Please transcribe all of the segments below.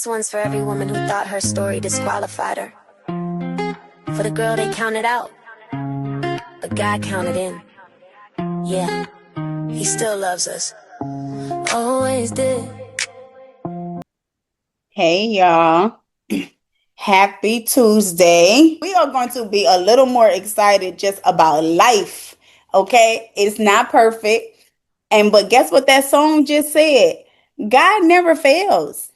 This one's for every woman who thought her story disqualified her. For the girl they counted out, but God counted in. Yeah, he still loves us. Always did. Hey y'all, happy Tuesday. We are going to be a little more excited just about life. Okay, it's not perfect. But guess what that song just said? God never fails.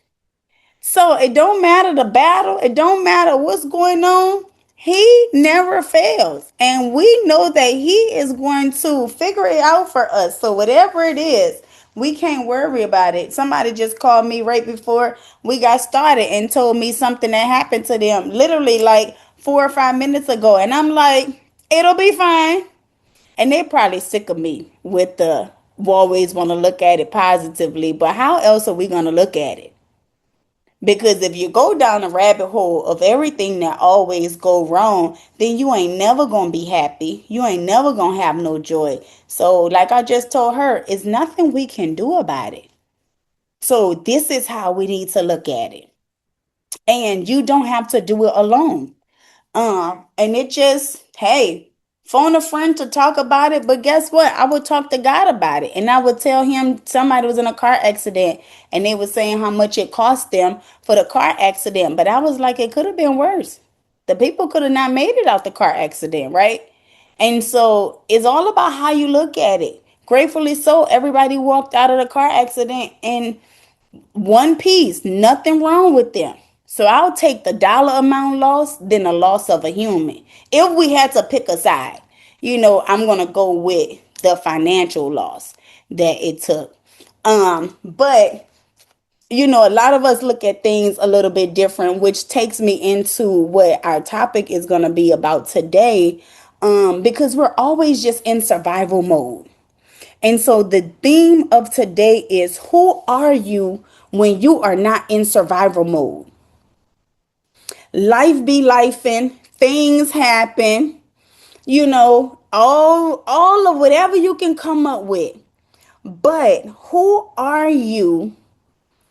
So it don't matter the battle, it don't matter what's going on. He never fails. And we know that he is going to figure it out for us. So whatever it is, we can't worry about it. Somebody just called me right before we got started and told me something that happened to them literally like 4 or 5 minutes ago. And I'm like, it'll be fine. And they probably sick of me with the always want to look at it positively. But how else are we going to look at it? Because if you go down a rabbit hole of everything that always go wrong, then you ain't never gonna be happy. You ain't never gonna have no joy. So like I just told her, it's nothing we can do about it. So this is how we need to look at it. And you don't have to do it alone. And it just, hey, phone a friend to talk about it. But guess what? I would talk to God about it. And I would tell him somebody was in a car accident and they were saying how much it cost them for the car accident. But I was like, it could have been worse. The people could have not made it out the car accident, right? And so it's all about how you look at it. Gratefully so, everybody walked out of the car accident in one piece, nothing wrong with them. So I'll take the dollar amount lost than the loss of a human. If we had to pick a side, I'm going to go with the financial loss that it took. But a lot of us look at things a little bit different, which takes me into what our topic is going to be about today. Because we're always just in survival mode. And so the theme of today is, who are you when you are not in survival mode? Life be lifing, things happen, all of whatever you can come up with. But who are you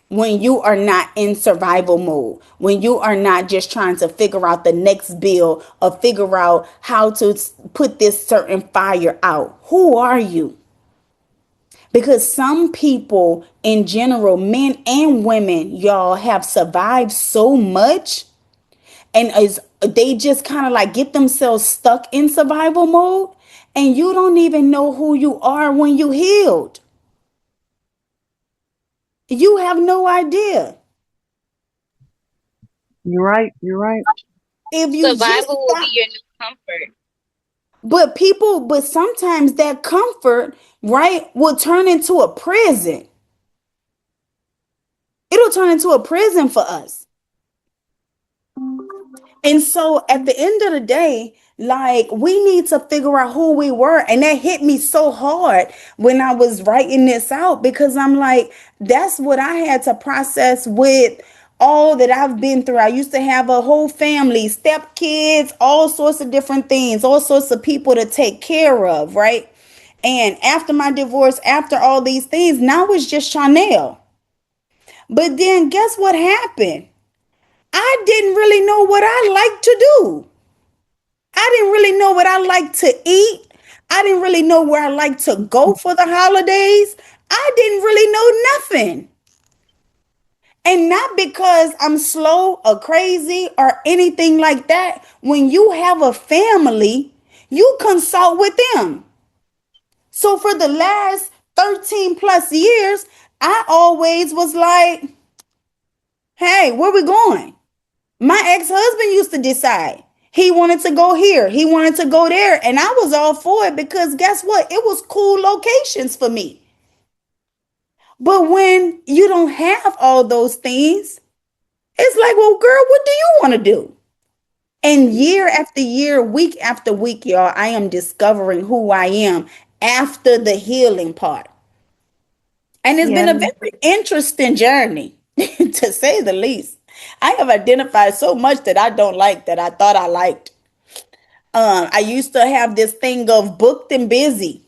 when you are not in survival mode? When you are not just trying to figure out the next bill or figure out how to put this certain fire out? Who are you? Because some people in general, men and women, y'all, have survived so much and they just kind of like get themselves stuck in survival mode, and you don't even know who you are when you healed. You have no idea. You're right. You're right. If you just Survival will be stop. your new comfort. But sometimes that comfort, right, will turn into a prison. It'll turn into a prison for us. And so at the end of the day, like, we need to figure out who we were. And that hit me so hard when I was writing this out, because I'm like, that's what I had to process with all that I've been through. I used to have a whole family, stepkids, all sorts of different things, all sorts of people to take care of, right? And after my divorce, after all these things, now it's just Chanel. But then guess what happened? I didn't really know what I liked to do. I didn't really know what I like to eat. I didn't really know where I like to go for the holidays. I didn't really know nothing. And not because I'm slow or crazy or anything like that. When you have a family, you consult with them. So for the last 13 plus years, I always was like, hey, where we going? My ex-husband used to decide. He wanted to go here. He wanted to go there. And I was all for it because guess what? It was cool locations for me. But when you don't have all those things, it's like, well, girl, what do you want to do? And year after year, week after week, y'all, I am discovering who I am after the healing part. And it's been Yeah. a very interesting journey, to say the least. I have identified so much that I don't like that I thought I liked. I used to have this thing of booked and busy.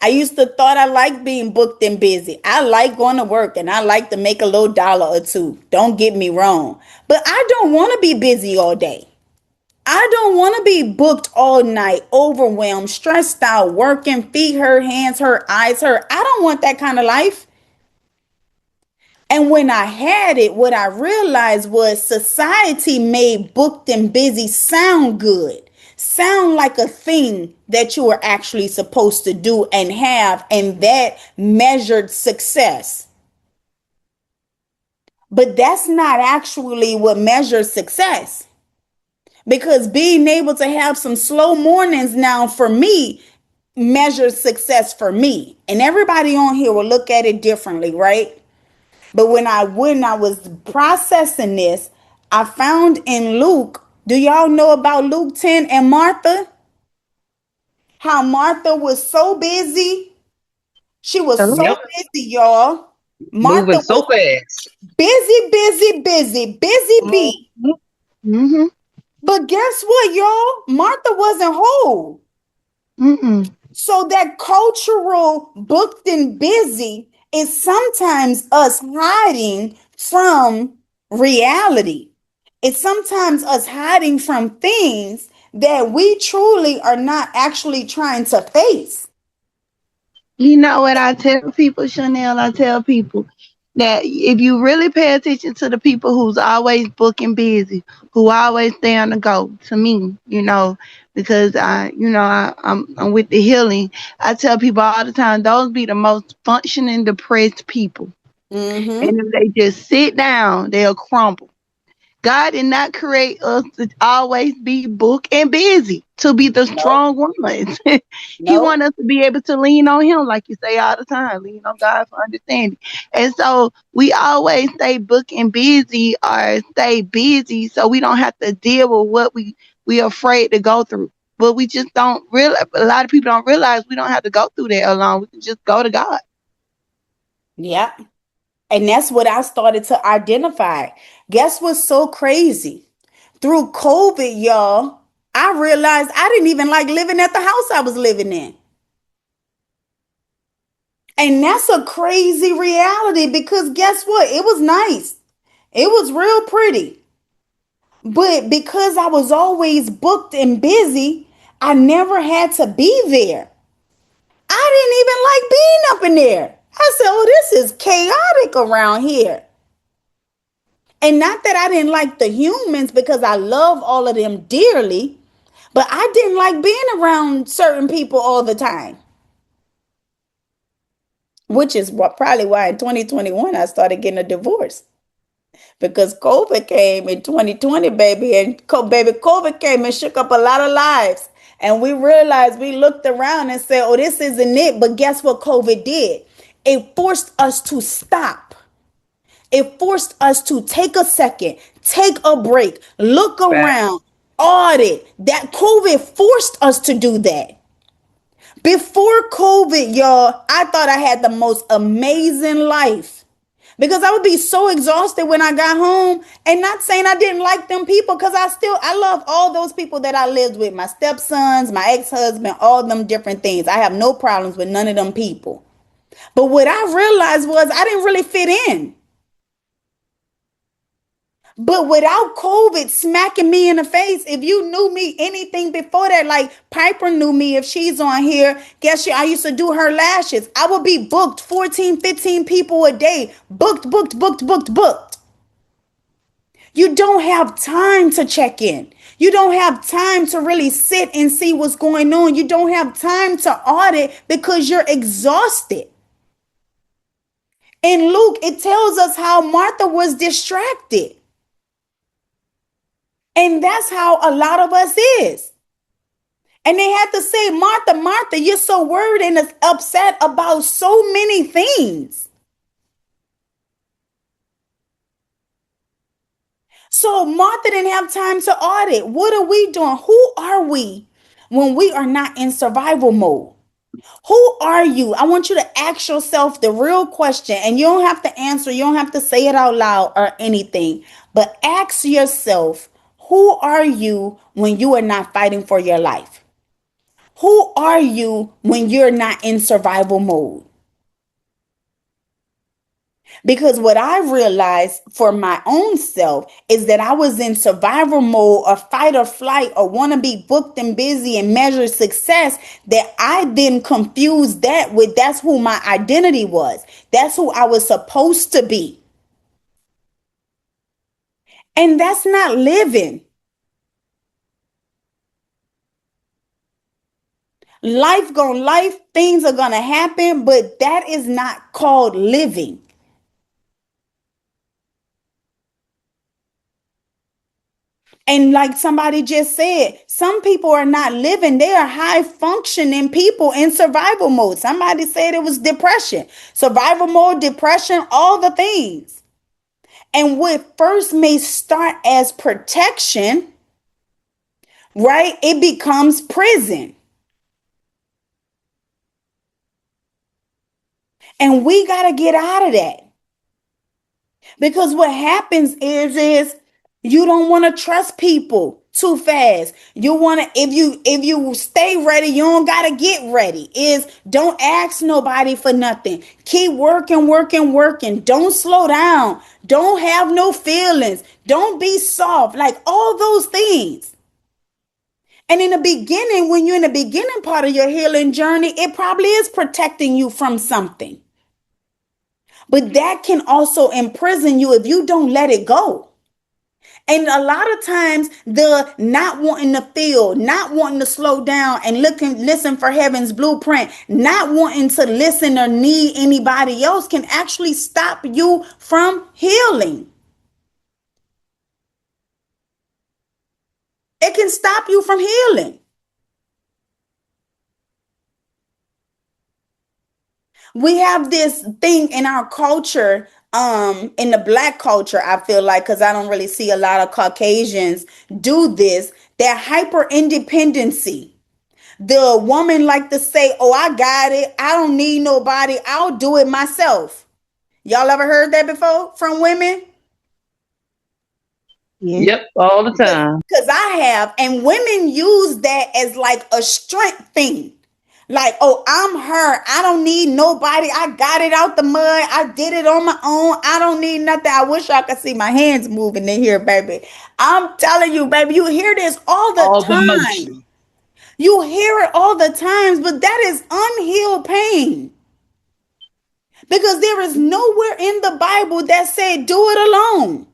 I used to thought I liked being booked and busy. I like going to work and I like to make a little dollar or two. Don't get me wrong. But I don't want to be busy all day. I don't want to be booked all night, overwhelmed, stressed out, working, feet hurt, hands hurt, eyes hurt. I don't want that kind of life. And when I had it, what I realized was society made booked and busy sound good, sound like a thing that you were actually supposed to do and have, and that measured success. But that's not actually what measures success. Because being able to have some slow mornings now for me measures success for me. And everybody on here will look at it differently, right? But when I was processing this, I found in Luke, do y'all know about Luke 10 and Martha? How Martha was so busy. She was so Yep. busy, y'all. Moving Martha so was fast. busy bee. Mm-hmm. But guess what, y'all? Martha wasn't whole. Mm-mm. So that cultural booked and busy is sometimes us hiding from reality. It's sometimes us hiding from things that we truly are not actually trying to face. You know what I tell people, Chanel? I tell people that if you really pay attention to the people who's always booking busy, who always stay on the go, to me, because I'm with the healing. I tell people all the time, those be the most functioning depressed people, and Mm-hmm. if they just sit down, they'll crumble. God did not create us to always be booked and busy, to be the Nope. strong ones. He Nope. wants us to be able to lean on him, like you say all the time, lean on God for understanding. And so we always stay booked and busy or stay busy so we don't have to deal with what we are afraid to go through. But we just don't realize, a lot of people don't realize we don't have to go through that alone. We can just go to God. Yeah. And that's what I started to identify. Guess what's so crazy? Through COVID, y'all, I realized I didn't even like living at the house I was living in. And that's a crazy reality because guess what? It was nice. It was real pretty. But because I was always booked and busy, I never had to be there. I didn't even like being up in there. I said, oh, this is chaotic around here. And not that I didn't like the humans because I love all of them dearly, but I didn't like being around certain people all the time. Which is probably why in 2021 I started getting a divorce because COVID came in 2020, baby, and COVID came and shook up a lot of lives. And we realized, we looked around and said, oh, this isn't it. But guess what COVID did? It forced us to stop. It forced us to take a second, take a break, look Facts. around, audit. That COVID forced us to do that. Before COVID, y'all, I thought I had the most amazing life because I would be so exhausted when I got home. And not saying I didn't like them people, because I love all those people that I lived with, my stepsons, my ex-husband, all them different things. I have no problems with none of them people. But what I realized was I didn't really fit in. But without COVID smacking me in the face, if you knew me anything before that, like Piper knew me, if she's on here, guess you, I used to do her lashes. I would be booked 14, 15 people a day. Booked. You don't have time to check in. You don't have time to really sit and see what's going on. You don't have time to audit because you're exhausted. In Luke, it tells us how Martha was distracted. And that's how a lot of us is. And they had to say, Martha, Martha, you're so worried and upset about so many things. So Martha didn't have time to audit. What are we doing? Who are we when we are not in survival mode? Who are you? I want you to ask yourself the real question, and you don't have to answer. You don't have to say it out loud or anything, but ask yourself, who are you when you are not fighting for your life? Who are you when you're not in survival mode? Because what I realized for my own self is that I was in survival mode or fight or flight or want to be booked and busy and measure success, that I then confused that with that's who my identity was. That's who I was supposed to be. And that's not living. Life, things are gonna happen, but that is not called living. And like somebody just said, some people are not living. They are high functioning people in survival mode. Somebody said it was depression, survival mode, depression, all the things. And what first may start as protection, right? It becomes prison. And we got to get out of that. Because what happens is you don't want to trust people too fast. You want to, if you stay ready, you don't gotta get ready. Is don't ask nobody for nothing. Keep working, working, working. Don't slow down. Don't have no feelings. Don't be soft. Like all those things. And in the beginning, when you're in the beginning part of your healing journey, it probably is protecting you from something. But that can also imprison you if you don't let it go. And a lot of times the not wanting to feel, not wanting to slow down and listen for heaven's blueprint, not wanting to listen or need anybody else can actually stop you from healing. It can stop you from healing. We have this thing in our culture, in the black culture, I feel like, because I don't really see a lot of Caucasians do this, that hyper independency. The woman like to say, oh, I got it. I don't need nobody. I'll do it myself. Y'all ever heard that before from women? Yep, all the time. Because I have. And women use that as like a strength thing. Like, oh, I'm her. I don't need nobody. I got it out the mud. I did it on my own. I don't need nothing. I wish I could see my hands moving in here, baby. I'm telling you, baby, you hear this all the time. You hear it all the times, but that is unhealed pain. Because there is nowhere in the Bible that said do it alone.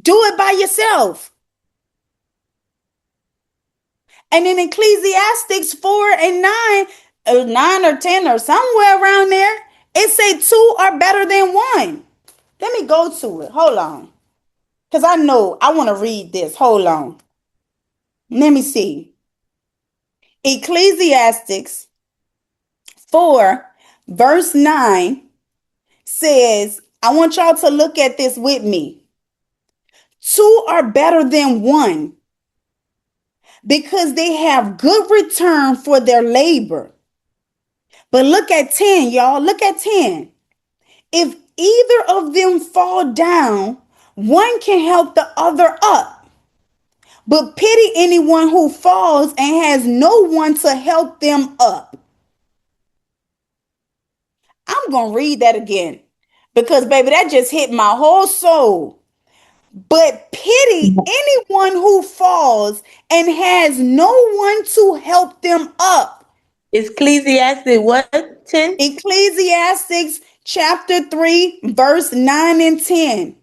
Do it by yourself. And in Ecclesiastes 4 and 9 or 10 or somewhere around there, it say two are better than one. Let me go to it. Hold on. Because I know I want to read this. Hold on. Let me see. Ecclesiastes 4 verse 9 says, I want y'all to look at this with me. Two are better than one because they have good return for their labor. But look at 10, y'all. Look at 10. If either of them fall down, one can help the other up. But pity anyone who falls and has no one to help them up. I'm going to read that again because, baby, that just hit my whole soul. But pity anyone who falls and has no one to help them up. Ecclesiastes what, 10? Ecclesiastes chapter 3, verse 9 and 10.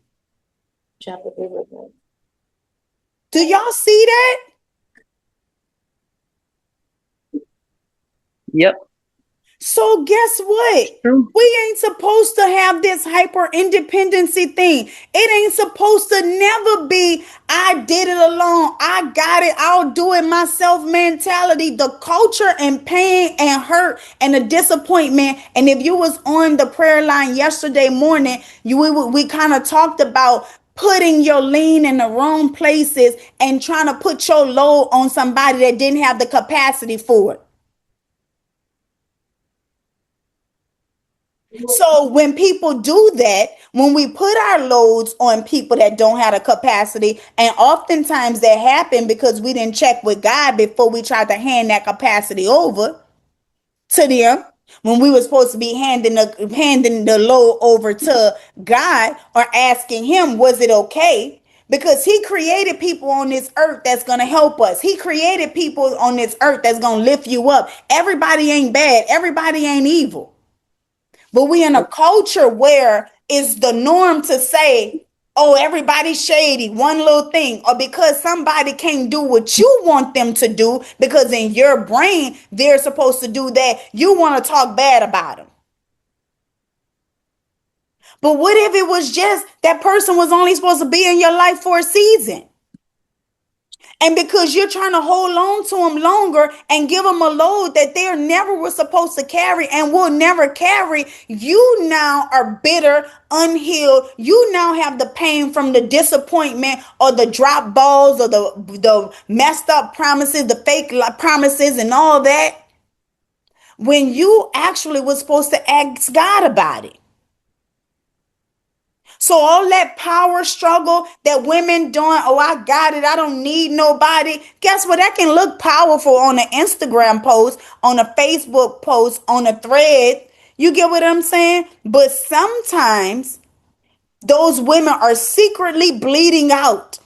Chapter 3, verse 9. Do y'all see that? Yep. So guess what? We ain't supposed to have this hyper independency thing. It ain't supposed to never be, I did it alone. I got it. I'll do it myself mentality. The culture and pain and hurt and the disappointment. And if you was on the prayer line yesterday morning, we kind of talked about putting your lean in the wrong places and trying to put your load on somebody that didn't have the capacity for it. So when people do that, when we put our loads on people that don't have the capacity, and oftentimes that happen because we didn't check with God before we tried to hand that capacity over to them, when we were supposed to be handing the load over to God or asking him, was it okay? Because he created people on this earth that's going to help us. He created people on this earth that's going to lift you up. Everybody ain't bad. Everybody ain't evil. But we in a culture where it's the norm to say, oh, everybody's shady, one little thing, or because somebody can't do what you want them to do, because in your brain, they're supposed to do that, you want to talk bad about them. But what if it was just that person was only supposed to be in your life for a season? And because you're trying to hold on to them longer and give them a load that they never were supposed to carry and will never carry, you now are bitter, unhealed. You now have the pain from the disappointment or the drop balls or the messed up promises, the fake promises and all that, when you actually was supposed to ask God about it. So all that power struggle that women doing, oh, I got it, I don't need nobody. Guess what? That can look powerful on an Instagram post, on a Facebook post, on a thread. You get what I'm saying? But sometimes those women are secretly bleeding out.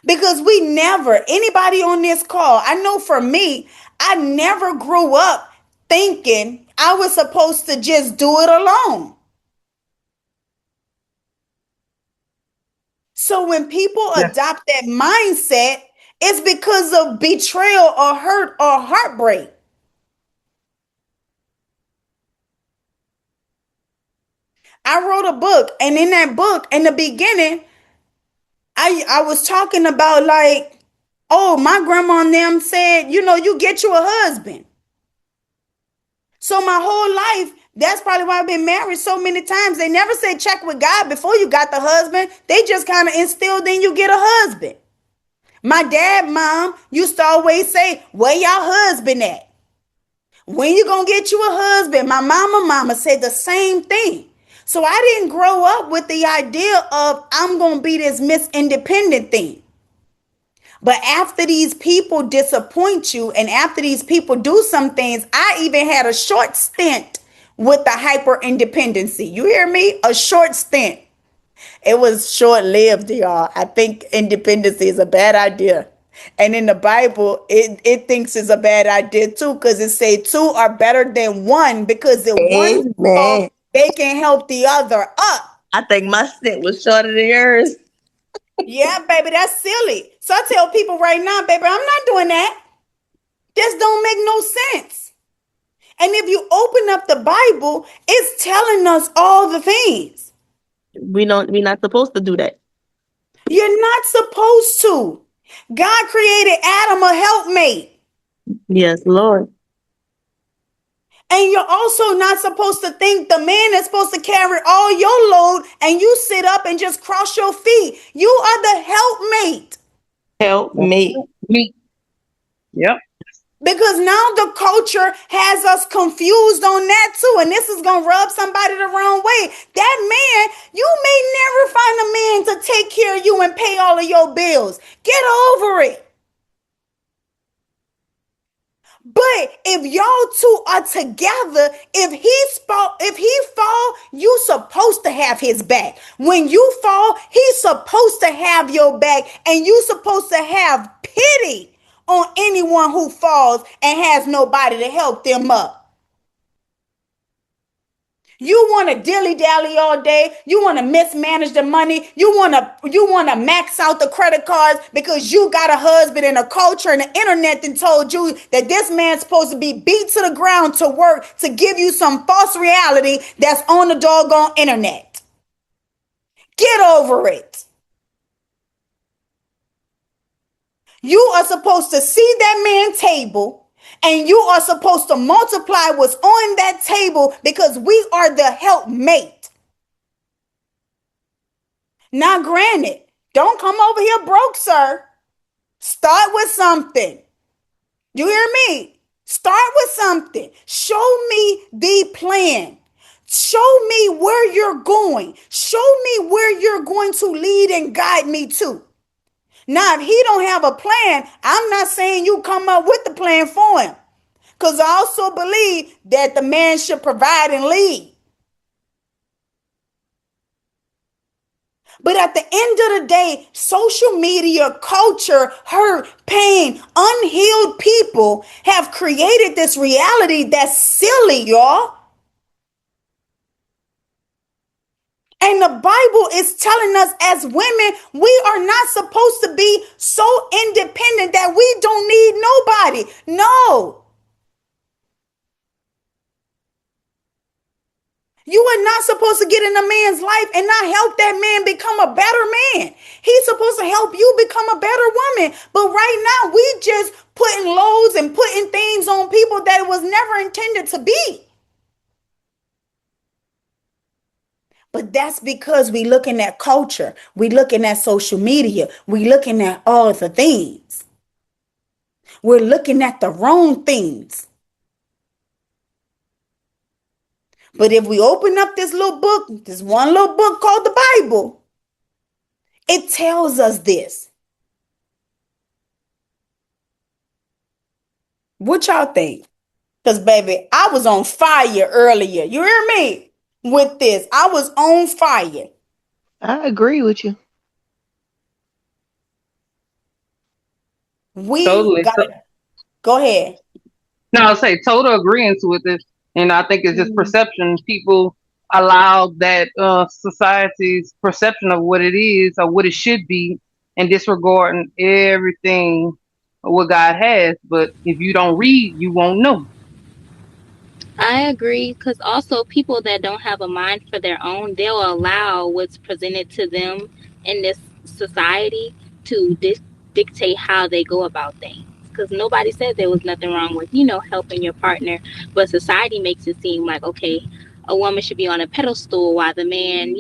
Because anybody on this call, I know for me, I never grew up thinking I was supposed to just do it alone. So when people adopt that mindset, it's because of betrayal or hurt or heartbreak. I wrote a book, and in that book, in the beginning, I was talking about like, oh, my grandma and them said, you get you a husband. So my whole life, that's probably why I've been married so many times. They never said check with God before you got the husband. They just kind of instilled in you get a husband. My mom used to always say, where y'all husband at? When you gonna get you a husband? My mama said the same thing. So I didn't grow up with the idea of I'm gonna be this Miss Independent thing. But after these people disappoint you and after these people do some things, I even had a short stint with the hyper independency. You hear me? A short stint. It was short lived, y'all. I think independency is a bad idea. And in the Bible, it thinks it's a bad idea too, because it say two are better than one, because if one fall, they can help the other up. I think my stint was shorter than yours. Yeah, baby, that's silly. So I tell people right now, baby, I'm not doing that. This don't make no sense. And if you open up the Bible, it's telling us all the things. We're not supposed to do that. You're not supposed to. God created Adam a helpmate. Yes, Lord. And you're also not supposed to think the man is supposed to carry all your load and you sit up and just cross your feet. You are the helpmate. Help me. Yep. Because now the culture has us confused on that too. And this is going to rub somebody the wrong way. That man, you may never find a man to take care of you and pay all of your bills. Get over it. But if y'all two are together, if he fall, you supposed to have his back. When you fall, he's supposed to have your back, and you supposed to have pity on anyone who falls and has nobody to help them up. You want to dilly-dally all day. You want to mismanage the money. You want to max out the credit cards because you got a husband and a culture and the internet that told you that this man's supposed to be beat to the ground to work to give you some false reality that's on the doggone internet. Get over it. You are supposed to see that man's table. And you are supposed to multiply what's on that table because we are the helpmate. Now, granted, don't come over here broke, sir. Start with something. You hear me? Start with something. Show me the plan. Show me where you're going. Show me where you're going to lead and guide me to. Now, if he don't have a plan, I'm not saying you come up with the plan for him. Because I also believe that the man should provide and lead. But at the end of the day, social media, culture, hurt, pain, unhealed people have created this reality that's silly, y'all. And the Bible is telling us as women, we are not supposed to be so independent that we don't need nobody. No. You are not supposed to get in a man's life and not help that man become a better man. He's supposed to help you become a better woman. But right now, we just putting loads and putting things on people that it was never intended to be. But that's because we looking at culture. We looking at social media. We looking at all the things. We're looking at the wrong things. But if we open up this little book, this one little book called the Bible, it tells us this. What y'all think? Because, baby, I was on fire earlier. You hear me? With this, I was on fire. I agree with you. We Totally. gotta go ahead. No, I'll say total agreement with this. And I think it's just perception. People allow that society's perception of what it is or what it should be and disregarding everything what God has. But if you don't read, you won't know. I agree, because also people that don't have a mind for their own, they'll allow what's presented to them in this society to dictate how they go about things. Because nobody said there was nothing wrong with, helping your partner, but society makes it seem like, okay, a woman should be on a pedestal while the man,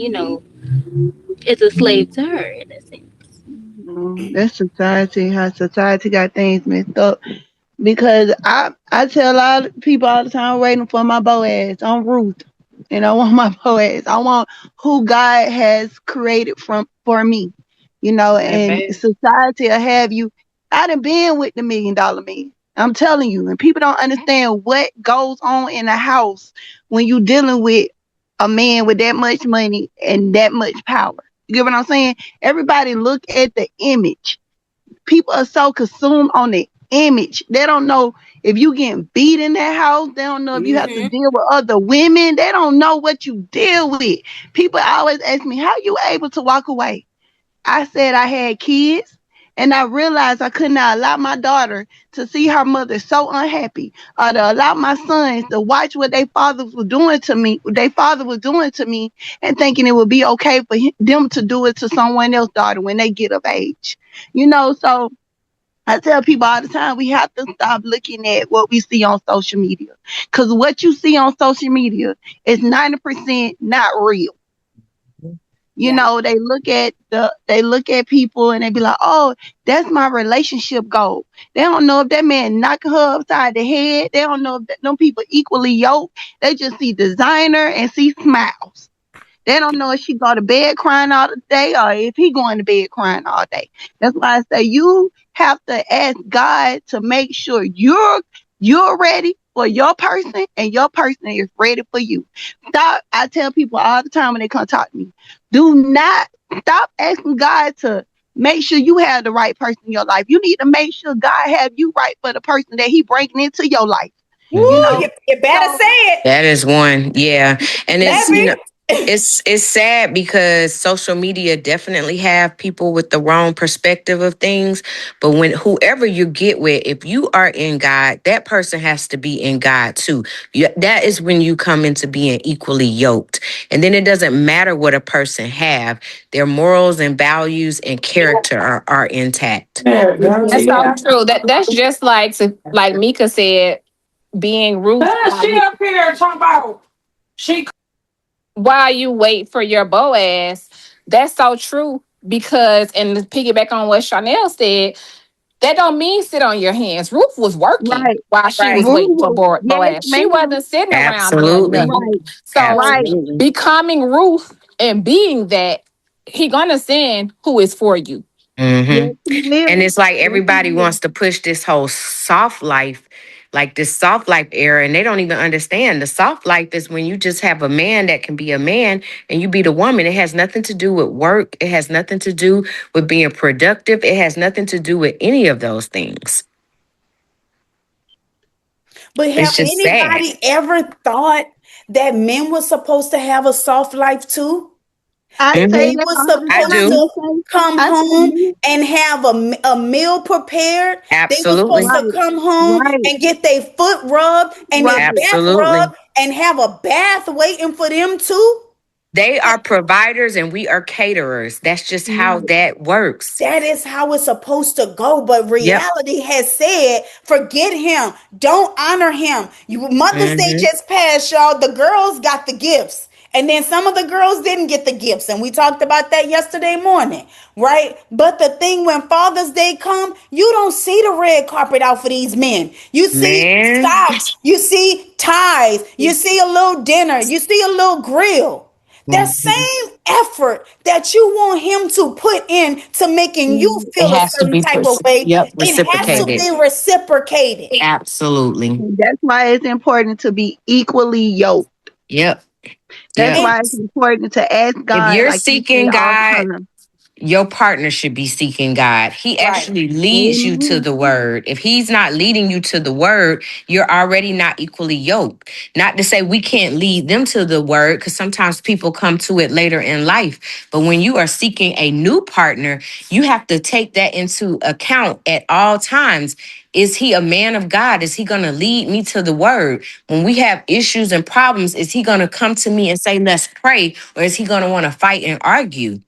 is a slave to her, in a sense. That's society, how society got things messed up. Because I tell a lot of people all the time, I'm waiting for my Boaz. I'm Ruth, and I want my Boaz. I want who God has created for me, and society will have you. I done been with the $1 million man. I'm telling you, and people don't understand what goes on in a house when you dealing with a man with that much money and that much power. You get what I'm saying? Everybody look at the image. People are so consumed on the image. They don't know if you getting beat in that house. They don't know if you have to deal with other women. They don't know what you deal with. People always ask me, how you able to walk away? I said I had kids, and I realized I could not allow my daughter to see her mother so unhappy, or to allow my sons to watch what their father was doing to me, and thinking it would be okay for them to do it to someone else's daughter when they get of age. So I tell people all the time, we have to stop looking at what we see on social media. Because what you see on social media is 90% not real. They look at people and they be like, oh, that's my relationship goal. They don't know if that man knocking her upside the head. They don't know if them people equally yoked. They just see designer and see smiles. They don't know if she go to bed crying all day or if he going to bed crying all day. That's why I say you have to ask God to make sure you're ready for your person and your person is ready for you. I tell people all the time when they come talk to me, do not stop asking God to make sure you have the right person in your life. You need to make sure God have you right for the person that he bringing into your life. Woo, you better say it. That is one. Yeah. And it's, it's sad because social media definitely have people with the wrong perspective of things. But when whoever you get with, if you are in God, that person has to be in God too. That is when you come into being equally yoked. And then it doesn't matter what a person have. Their morals and values and character are intact. That's so true. That's just like Mika said, being Ruth. She up here talking about while you wait for your Boaz. That's so true, because, and to piggyback on what Chanel said, That don't mean sit on your hands. Ruth was working Right. while she Right. was Ruth waiting for was, yes, Boaz. She ma'am. wasn't sitting around doing Absolutely. nothing. Right. So Right. Absolutely. becoming Ruth and being that, he gonna send who is for you. Hmm. Yes, he will. And it's like Yes, he everybody will. wants to push this whole soft life, like this soft life era, and they don't even understand the soft life is when you just have a man that can be a man and you be the woman. It has nothing to do with work. It has nothing to do with being productive. It has nothing to do with any of those things. But It's have just sad. anybody ever thought that men were supposed to have a soft life too? I say Hmm. They that were all the I supposed time. do. to I say, come I say, home and have a meal prepared. They were supposed Absolutely. to right, come home right, and get their foot rubbed and their right. back Absolutely. rubbed and have a bath waiting for them too. They are providers and we are caterers. That's just how Right. that works. That is how it's supposed to go. But Yep. reality has said, forget him. Don't honor him. Mother's Day Hmm. just passed, y'all. The girls got the gifts. And then some of the girls didn't get the gifts. And we talked about that yesterday morning, right? But the thing when Father's Day come, you don't see the red carpet out for these men. You see Man. socks. You see ties. You see a little dinner. You see a little grill. That Mhm. same effort that you want him to put in to making you Mhm. It feel a has to certain be type of way, Yep. it has to reciprocated. be reciprocated. Absolutely. And that's why it's important to be equally yoked. Yep. That's Yep. And why it's important to ask If God, you're like you say seeking all the God, time. your partner should be seeking God. He right. actually leads you to Mhm. the word. If he's not leading you to the word, you're already not equally yoked. Not to say we can't lead them to the word, because sometimes people come to it later in life. But when you are seeking a new partner, you have to take that into account at all times. Is he a man of God? Is he going to lead me to the word? When we have issues and problems, is he going to come to me and say, let's pray? Or is he going to want to fight and argue?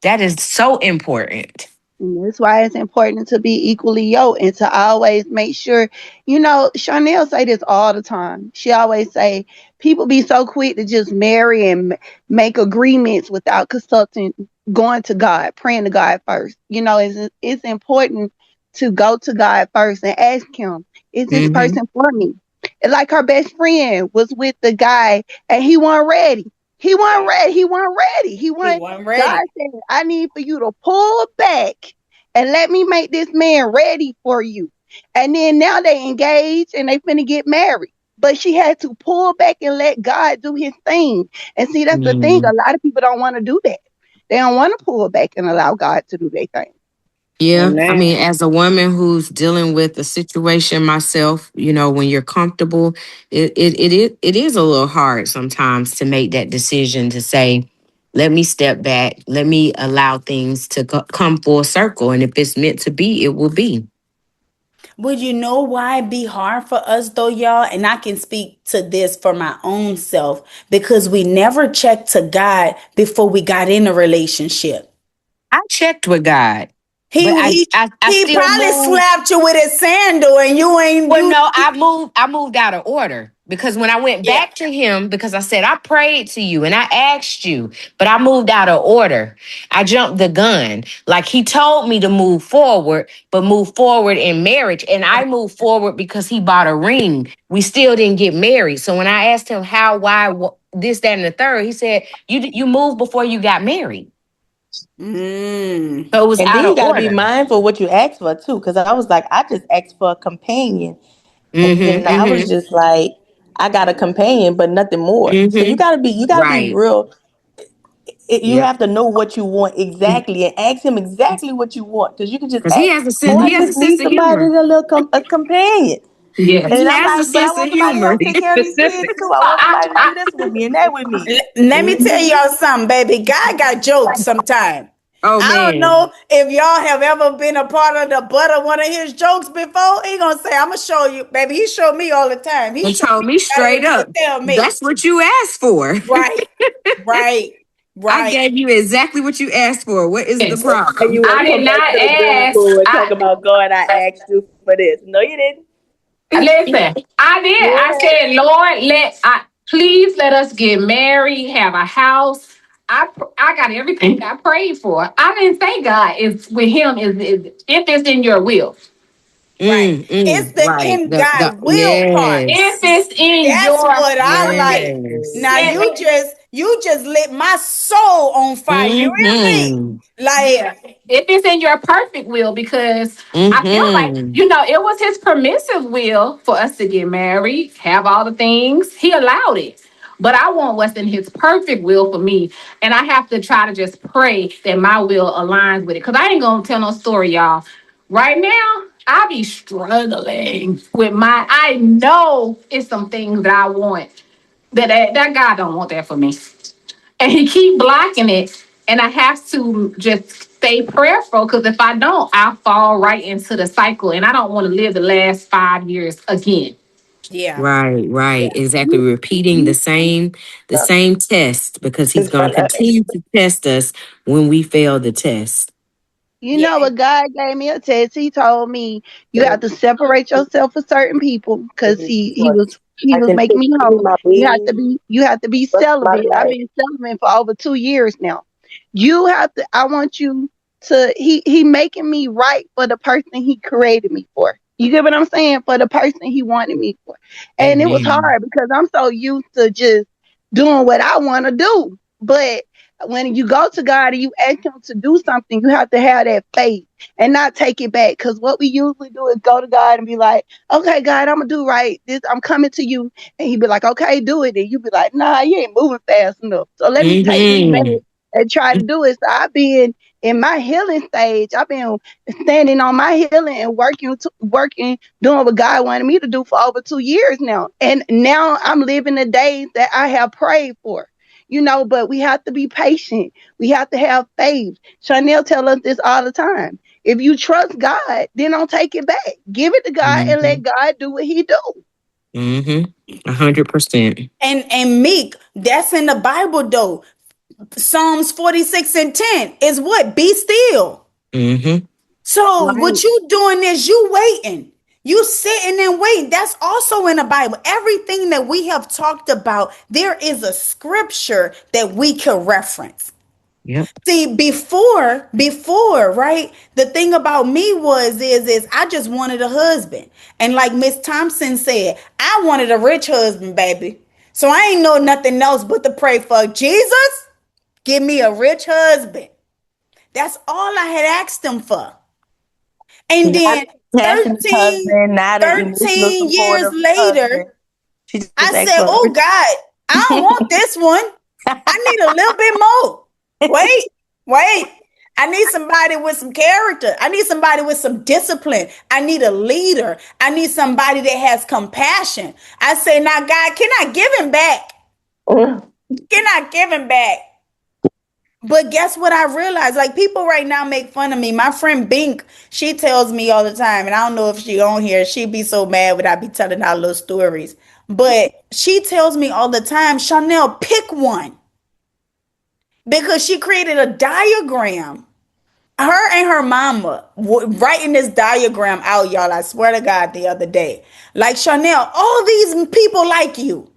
That is so important. And that's why it's important to be equally yoked and to always make sure, Chanel say this all the time. She always say people be so quick to just marry and make agreements without consulting, going to God, praying to God first. It's important to go to God first and ask him, is this Hmm. person for me? And like her best friend was with the guy and he wasn't ready. He wasn't ready. He wasn't ready. He wasn't God ready. said, I need for you to pull back and let me make this man ready for you. And then now they engaged and they finna get married. But she had to pull back and let God do his thing. And see, that's the thing. A lot of people don't want to do that. They don't want to pull back and allow God to do their thing. Yeah, I Amen. mean, as a woman who's dealing with a situation myself, when you're comfortable, it is a little hard sometimes to make that decision to say, let me step back, let me allow things to come full circle, and if it's meant to be, it will be. But you know why it be hard for us though, y'all? And I can speak to this for my own self because we never checked to God before we got in a relationship. I checked with God, He but I he I, I he still probably moved. slapped you with his sandal and you ain't Well, you no, I moved out of order because when I went yeah. back to him, because I said I prayed to you and I asked you, but I moved out of order. I jumped the gun. Like he told me to move forward, but move forward in marriage. And I moved forward because he bought a ring. We still didn't get married. So when I asked him how, why, this, that, and the third, he said, you moved before you got married. Mm. So it was And out then you of gotta be order. mindful what you ask for too. Cause I was like, I just asked for a companion. And Mm-hmm. I was Mm-hmm. just like, I got a companion, but nothing more. So you Mm-hmm. gotta be Right. real. You Yep. have to know what you want exactly and ask him exactly what you want. Because you can just Because ask, oh, I he has a just sense need of somebody, humor. a companion. Yes. And He I'm has a like, but I sense of want somebody to humor. help take Be care of these specific. kids too. I want somebody to do this with me and that with me. Let me tell y'all something, baby. God got jokes sometime. Oh I don't man. know if y'all have ever been a part of the butt of one of his jokes before. He gonna say, I'm gonna show you, baby. He showed me all the time. He And showed told me, me not even straight have to up, tell me. that's what you asked for. Right, right, I right. gave you exactly what you asked for. What is the Yes. And you problem? want I to did come back not to the drawing ask. board talk about God, I asked you for this. No, you didn't. Listen, I did. I Yeah. said, Lord, please let us get married, have a house. I got everything I prayed for. I didn't say God is with him is if it's in your will. Right. It's the right. in The God will part. If yes. it's in That's your what I like. Yes. Now you just lit my soul on fire. You hear me? Mm-hmm. Like, if it's in your perfect will, because I feel like, Mm-hmm. it was his permissive will for us to get married, have all the things. He allowed it. But I want what's in his perfect will for me. And I have to try to just pray that my will aligns with it. Because I ain't going to tell no story, y'all. Right now, I be struggling with I know it's some things that I want that God don't want that for me, and he keep blocking it, and I have to just stay prayerful, because if I don't, I'll fall right into the cycle, and I don't want to live the last 5 years again. yeah. Right. Exactly. Repeating the same test, because he's going to continue to test us when we fail the test. You know what? God gave me a test. He told me you have to separate yourself from certain people because he was making me whole. You have to be celibate. I've been celibate for over 2 years now. You have to. I want you to. He making me right for the person he created me for. You get what I'm saying? For the person he wanted me for. And it was Amen. hard because I'm so used to just doing what I want to do. But when you go to God and you ask him to do something, you have to have that faith and not take it back. Because what we usually do is go to God and be like, okay, God, I'm going to do right. I'm coming to you. And he'd be like, okay, do it. And you be like, nah, you ain't moving fast enough. So let me take this back and try to do it. So I've been in my healing stage. I've been standing on my healing and working, doing what God wanted me to do for over 2 years now. And now I'm living the days that I have prayed for. But we have to be patient. We have to have faith. Chanel tells us this all the time. If you trust God, then don't take it back. Give it to God and let God do what he do. 100%. And Meek, that's in the Bible though. Psalms 46:10 is what? Be still. So what you doing is you waiting. You sitting and waiting. That's also in the Bible. Everything that we have talked about, there is a scripture that we can reference. Yep. See, before, right? The thing about me is I just wanted a husband. And like Miss Thompson said, I wanted a rich husband, baby. So I ain't know nothing else but to pray for Jesus. Give me a rich husband. That's all I had asked him for. And then 13 years later, I said, oh God, I don't want this one. I need a little bit more. Wait. I need somebody with some character. I need somebody with some discipline. I need a leader. I need somebody that has compassion. I say, now God, can I give him back? Can I give him back? But guess what I realized? Like, people right now make fun of me. My friend Bink, she tells me all the time, and I don't know if she on here. She'd be so mad when I be telling our little stories. But she tells me all the time, Chanel, pick one. Because she created a diagram. Her and her mama writing this diagram out, y'all. I swear to God, the other day. Like, Chanel, all these people like you.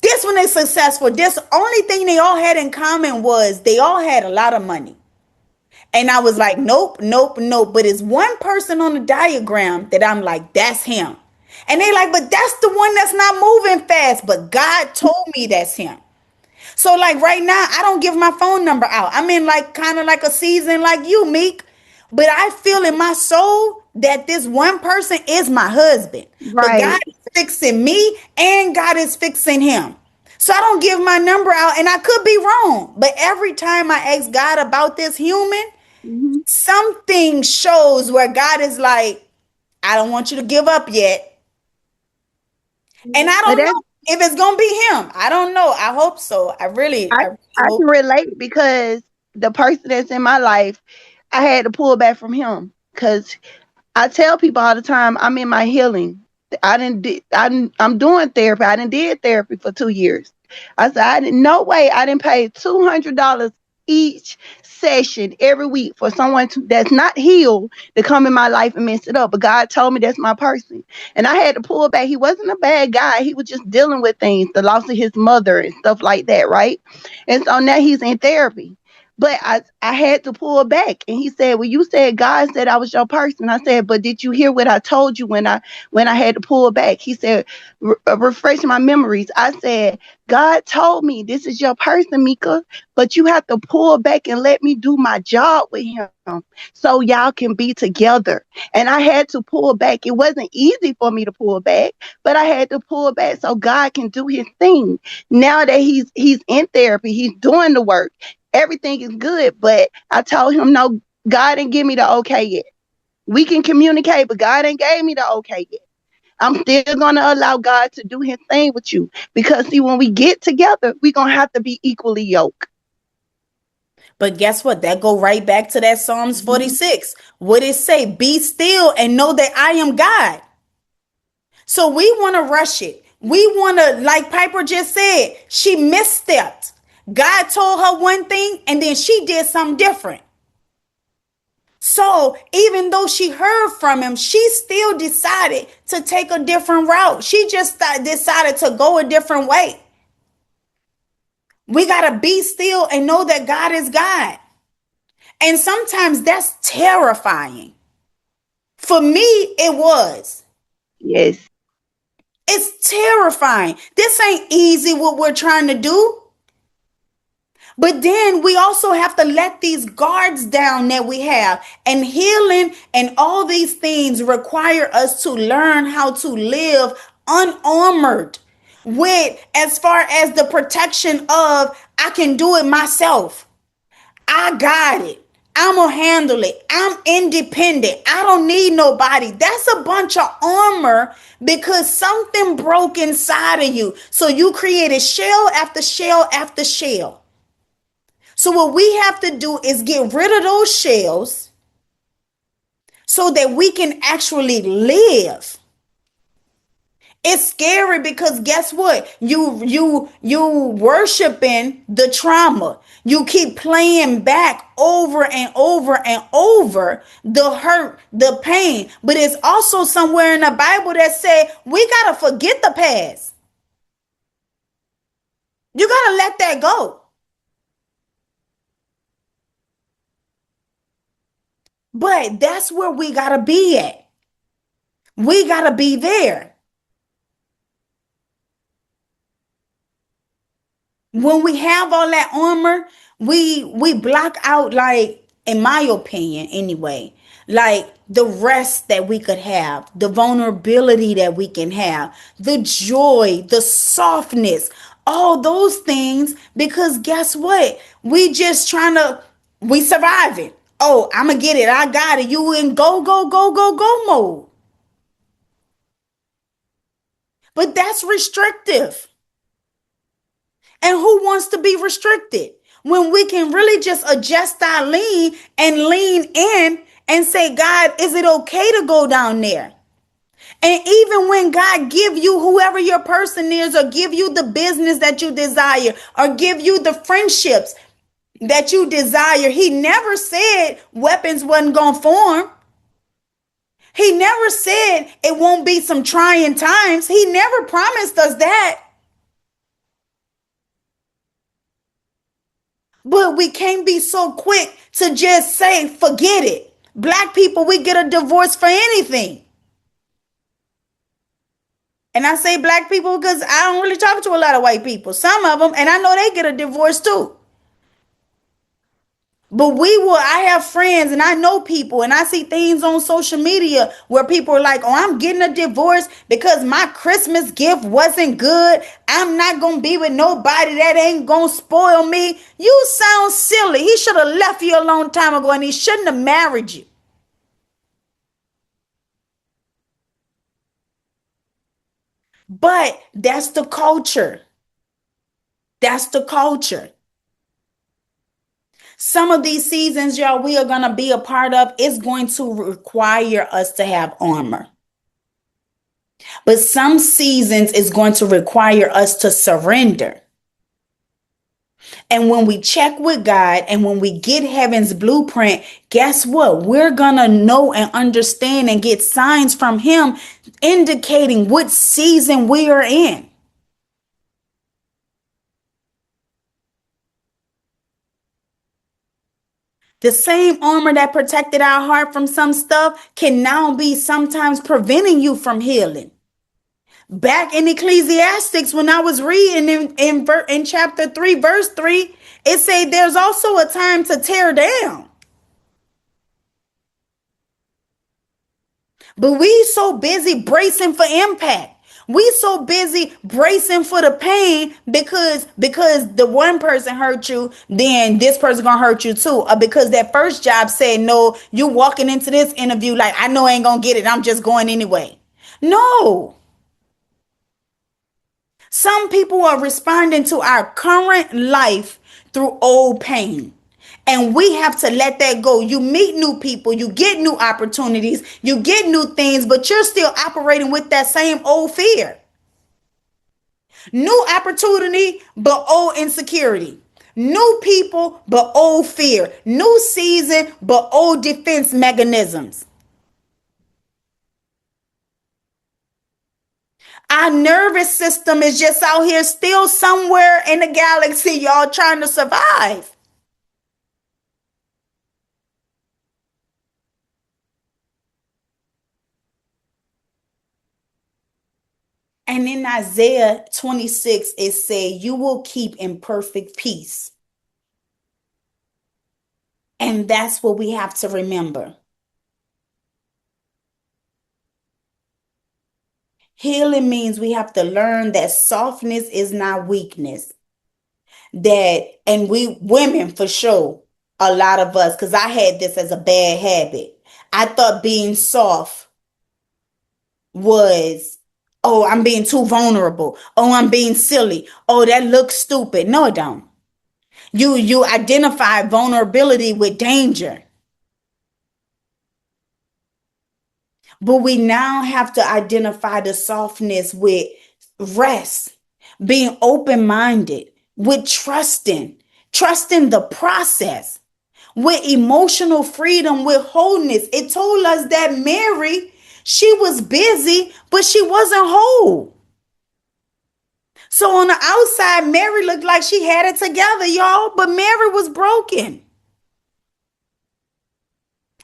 This one is successful. This only thing they all had in common was they all had a lot of money. And I was like, nope. But it's one person on the diagram that I'm like, that's him. And they like, but that's the one that's not moving fast. But God told me that's him. So like right now, I don't give my phone number out. I'm in like kind of like a season like you, Meek. But I feel in my soul that this one person is my husband. Right. But God is fixing me and God is fixing him. So I don't give my number out, and I could be wrong. But every time I ask God about this human, something shows where God is like, I don't want you to give up yet. And I don't know if it's going to be him. I don't know. I hope so. I can relate, because the person that's in my life, I had to pull back from him, because I tell people all the time, I'm in my healing. I'm doing therapy. I did therapy for 2 years. I said, no way I didn't pay $200 each session every week for someone that's not healed to come in my life and mess it up. But God told me that's my person. And I had to pull back. He wasn't a bad guy. He was just dealing with things, the loss of his mother and stuff like that, right? And so now he's in therapy. But I had to pull back. And he said, well, you said God said I was your person. I said, but did you hear what I told you when I had to pull back? He said, refresh my memories. I said, God told me this is your person, Mika, but you have to pull back and let me do my job with him so y'all can be together. And I had to pull back. It wasn't easy for me to pull back, but I had to pull back so God can do his thing. Now that he's in therapy, he's doing the work. Everything is good, but I told him, no, God didn't give me the okay yet. We can communicate, but God ain't gave me the okay yet. I'm still going to allow God to do his thing with you. Because, see, when we get together, we're going to have to be equally yoked. But guess what? That go right back to that Psalms 46. What it say? Be still and know that I am God. So we want to rush it. We want to, like Piper just said, she misstepped. God told her one thing and then she did something different. So even though she heard from him, she still decided to take a different route. She just decided to go a different way. We got to be still and know that God is God. And sometimes that's terrifying. For me, it was. Yes. It's terrifying. This ain't easy what we're trying to do. But then we also have to let these guards down that we have. And healing and all these things require us to learn how to live unarmored with, as far as the protection of, I can do it myself. I got it. I'm going to handle it. I'm independent. I don't need nobody. That's a bunch of armor because something broke inside of you. So you created shell after shell after shell. So what we have to do is get rid of those shells so that we can actually live. It's scary because guess what? You worshiping the trauma. You keep playing back over and over and over the hurt, the pain. But it's also somewhere in the Bible that say we got to forget the past. You got to let that go. But that's where we got to be at. We got to be there. When we have all that armor, we block out, like, in my opinion anyway, like the rest that we could have, the vulnerability that we can have, the joy, the softness, all those things, because guess what? We just we surviving. Oh, I'm going to get it. I got it. You in go mode. But that's restrictive. And who wants to be restricted? When we can really just adjust our lean and lean in and say, God, is it okay to go down there? And even when God give you whoever your person is, or give you the business that you desire, or give you the friendships that you desire, he never said weapons wasn't going to form. He never said it won't be some trying times. He never promised us that. But we can't be so quick to just say, forget it. Black people, we get a divorce for anything. And I say black people because I don't really talk to a lot of white people. Some of them, and I know they get a divorce too. But I have friends and I know people, and I see things on social media where people are like, oh, I'm getting a divorce because my Christmas gift wasn't good. I'm not going to be with nobody that ain't going to spoil me. You sound silly. He should have left you a long time ago and he shouldn't have married you. But that's the culture. That's the culture. Some of these seasons, y'all, we are going to be a part of, is going to require us to have armor. But some seasons is going to require us to surrender. And when we check with God and when we get heaven's blueprint, guess what? We're going to know and understand and get signs from Him indicating what season we are in. The same armor that protected our heart from some stuff can now be sometimes preventing you from healing. Back in Ecclesiastics, when I was reading in chapter 3, verse 3, it said there's also a time to tear down. But we so busy bracing for impact. We so busy bracing for the pain because the one person hurt you, then this person gonna hurt you too. Or because that first job said no, you walking into this interview like, I know I ain't gonna get it, I'm just going anyway. No. Some people are responding to our current life through old pain. And we have to let that go. You meet new people, you get new opportunities, you get new things, but you're still operating with that same old fear. New opportunity, but old insecurity. New people, but old fear. New season, but old defense mechanisms. Our nervous system is just out here still somewhere in the galaxy, y'all, trying to survive. And in Isaiah 26, it says, you will keep in perfect peace. And that's what we have to remember. Healing means we have to learn that softness is not weakness. And we women for sure, a lot of us, because I had this as a bad habit. I thought being soft was, oh, I'm being too vulnerable. Oh, I'm being silly. Oh, that looks stupid. No, it don't. You identify vulnerability with danger. But we now have to identify the softness with rest, being open-minded, with trusting the process, with emotional freedom, with wholeness. It told us that Mary, she was busy, but she wasn't whole. So on the outside, Mary looked like she had it together, y'all, but Mary was broken.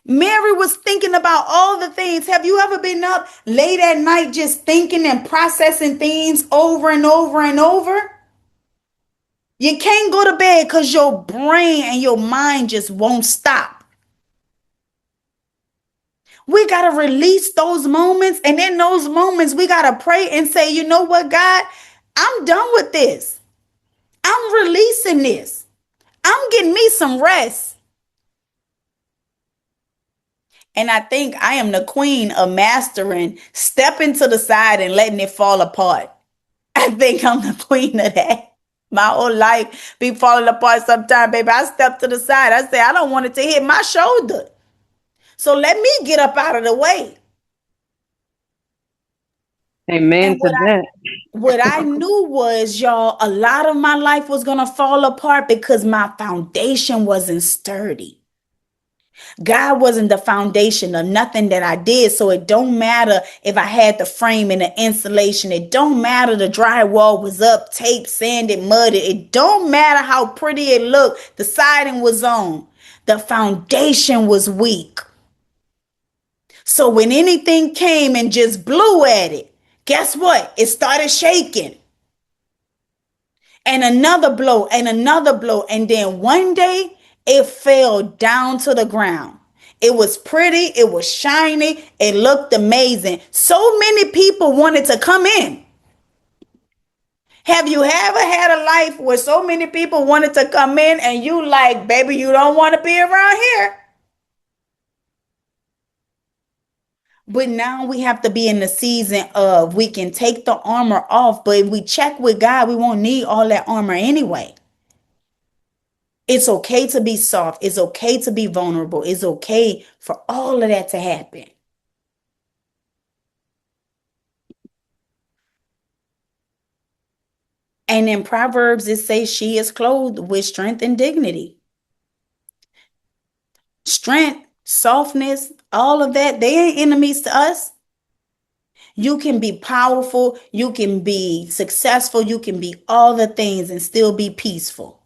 Mary was thinking about all the things. Have you ever been up late at night just thinking and processing things over and over and over? You can't go to bed because your brain and your mind just won't stop. We got to release those moments. And in those moments, we got to pray and say, you know what, God, I'm done with this. I'm releasing this. I'm getting me some rest. And I think I am the queen of mastering stepping to the side and letting it fall apart. I think I'm the queen of that. My whole life be falling apart sometime, baby. I step to the side. I say, I don't want it to hit my shoulder. So let me get up out of the way. Amen to that. What I knew was, y'all, a lot of my life was going to fall apart because my foundation wasn't sturdy. God wasn't the foundation of nothing that I did. So it don't matter if I had the frame and the insulation. It don't matter the drywall was up, tape, sanded, mudded. It don't matter how pretty it looked. The siding was on. The foundation was weak. So when anything came and just blew at it, guess what? It started shaking. And another blow and another blow. And then one day, it fell down to the ground. It was pretty. It was shiny. It looked amazing. So many people wanted to come in. Have you ever had a life where so many people wanted to come in and you like, baby, you don't want to be around here? But now we have to be in the season of we can take the armor off, but if we check with God, we won't need all that armor anyway. It's okay to be soft. It's okay to be vulnerable. It's okay for all of that to happen. And in Proverbs, it says she is clothed with strength and dignity. Strength, softness, all of that, they ain't enemies to us. You can be powerful, you can be successful, you can be all the things and still be peaceful.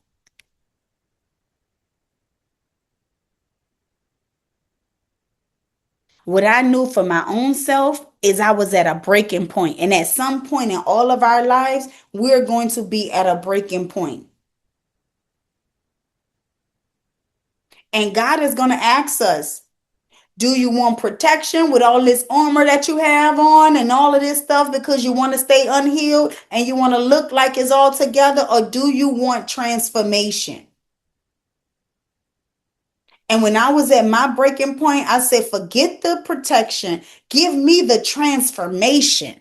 What I knew for my own self is I was at a breaking point. And at some point in all of our lives, we're going to be at a breaking point. And God is going to ask us, do you want protection with all this armor that you have on and all of this stuff because you want to stay unhealed and you want to look like it's all together? Or do you want transformation? And when I was at my breaking point, I said, forget the protection. Give me the transformation.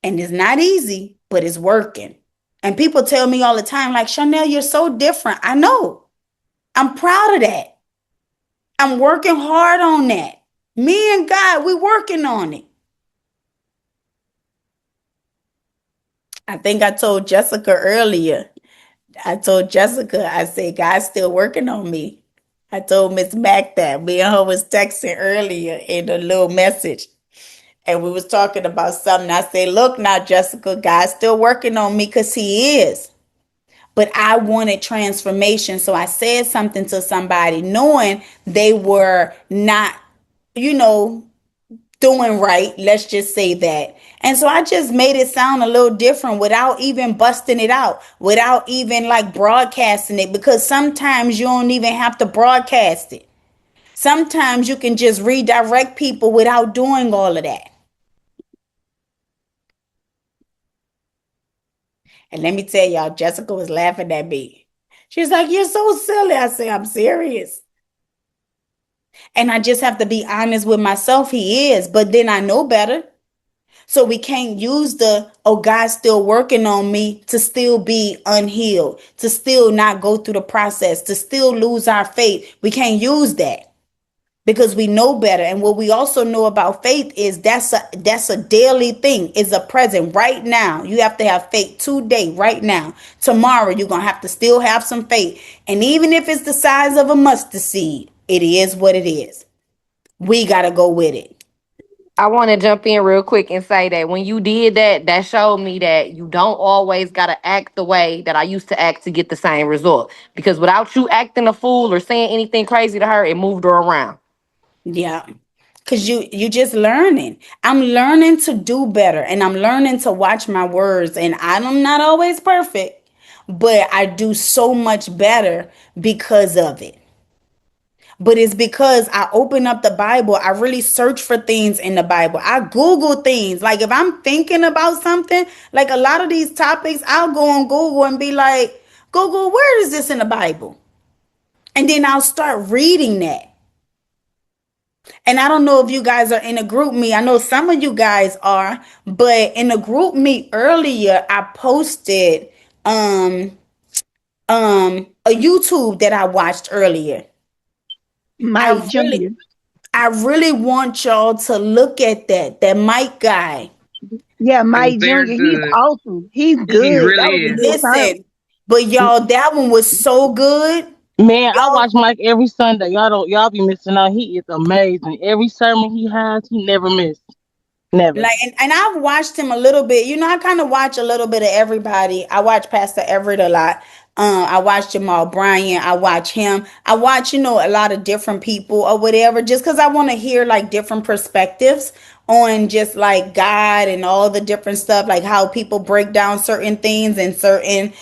And it's not easy, but it's working. And people tell me all the time, like, Chanel, you're so different. I know. I'm proud of that. I'm working hard on that. Me and God, we're working on it. I think I told Jessica earlier. I said, God's still working on me. I told Miss Mac that. Me and her was texting earlier in a little message. And we was talking about something. I said, look now, Jessica, God's still working on me because he is. But I wanted transformation. So I said something to somebody knowing they were not, doing right. Let's just say that. And so I just made it sound a little different without even busting it out, without even like broadcasting it, because sometimes you don't even have to broadcast it. Sometimes you can just redirect people without doing all of that. And let me tell y'all, Jessica was laughing at me. She's like, you're so silly. I say, I'm serious. And I just have to be honest with myself. He is, but then I know better. So we can't use God's still working on me to still be unhealed, to still not go through the process, to still lose our faith. We can't use that because we know better. And what we also know about faith is that's a daily thing. It's a present right now. You have to have faith today, right now. Tomorrow, you're going to have to still have some faith. And even if it's the size of a mustard seed, it is what it is. We got to go with it. I want to jump in real quick and say that when you did that, that showed me that you don't always got to act the way that I used to act to get the same result. Because without you acting a fool or saying anything crazy to her, it moved her around. Yeah. Because you just learning. I'm learning to do better and I'm learning to watch my words. And I'm not always perfect, but I do so much better because of it. But it's because I open up the Bible. I really search for things in the Bible. I Google things. Like if I'm thinking about something, like a lot of these topics, I'll go on Google and be like, Google, where is this in the Bible? And then I'll start reading that. And I don't know if you guys are in a group me. I know some of you guys are, but in a group me earlier, I posted a YouTube that I watched earlier. Mike Jr. I really want y'all to look at that Mike guy. Yeah, Mike Jr. He's awesome. He's good. He really is. Listen, but y'all, that one was so good. Man, I watch Mike every Sunday. Y'all be missing out. He is amazing. Every sermon he has, he never missed. Never. Like, and I've watched him a little bit. I kind of watch a little bit of everybody. I watch Pastor Everett a lot. I watch Jamal Bryant. I watch him. I watch, a lot of different people or whatever, just because I want to hear like different perspectives on just like God and all the different stuff, like how people break down certain things and certain,